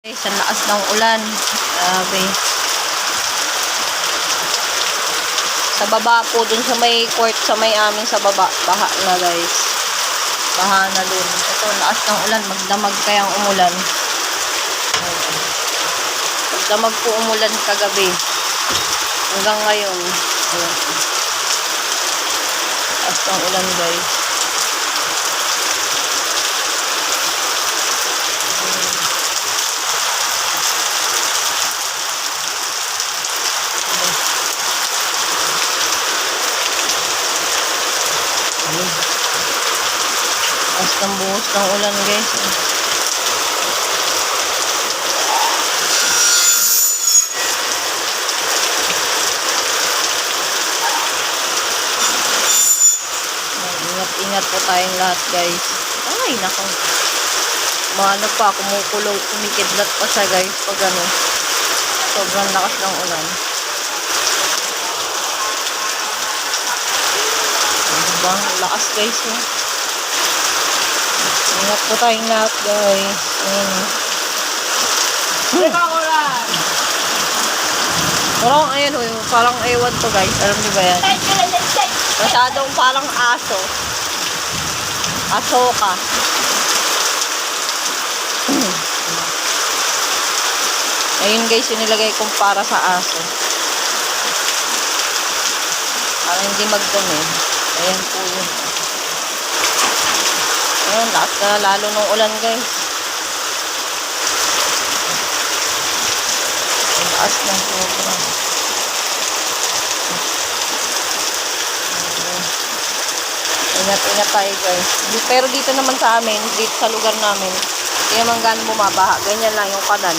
Guys, ang lakas ng ulan. Grabe. Sa baba po, dun sa may court, sa may amin sa baba, baha na guys. Baha na dun. Ito, lakas ng ulan. Magdamag kayang umulan. Magdamag po umulan kagabi. Hanggang ngayon. Ayan. Lakas ng ulan guys. Lakas ng buhos ng ulan guys. Ingat po tayong lahat guys. Ay nako, maano pa, kumukulong, kumikidlat pa siya guys pag ano, sobrang lakas ng ulan. Diba? Lakas guys eh. Ingat po tayong lahat guys. Parang ayan o, parang ewan to guys. Alam niyo ba yan? Masyadong parang aso. Aso ka. Ayun guys, yung nilagay kong para sa aso. Para hindi magdumi. Ayan po yun. Ayan, lakas na lalo ng ulan guys. Lakas ng sobra. Ingat-ingat tayo guys. Pero dito naman sa amin, dito sa lugar namin, hindi naman ganun bumabaha. Ganyan lang yung kanal.